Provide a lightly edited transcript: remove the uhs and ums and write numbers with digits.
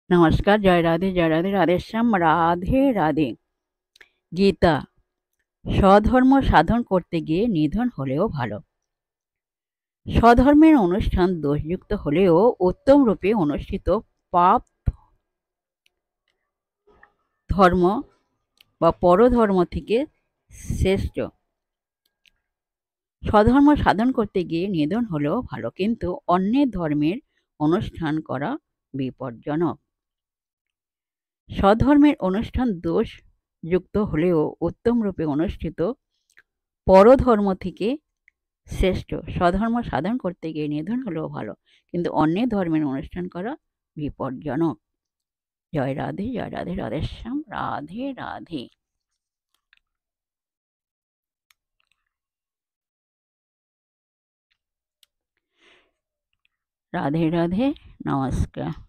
নমস্কার। জয় রাধে, জয় রাধে, রাধেশ্যাম, রাধে রাধে। গীতা। স্বধর্ম সাধন করতে গিয়ে নিধন হলেও ভালো। স্বধর্মের অনুষ্ঠান দোষযুক্ত হলেও উত্তম রূপে অনুষ্ঠিত পাপ ধর্ম বা পরধর্ম থেকে শ্রেষ্ঠ। স্বধর্ম সাধন করতে গিয়ে নিধন হলেও ভালো, কিন্তু অন্যের ধর্মের অনুষ্ঠান করা বিপজ্জনক। স্বধর্মের অনুষ্ঠান দোষ যুক্ত হলেও উত্তম রূপে অনুষ্ঠিত পরধর্ম থেকে শ্রেষ্ঠ। স্বধর্ম সাধন করতে গিয়ে নিধন হলেও ভালো, কিন্তু অন্যের ধর্মের অনুষ্ঠান করা বিপজ্জনক। জয় রাধে, জয় রাধে, রাধেশ্যাম, রাধে রাধে। রাধে রাধে। নমস্কার।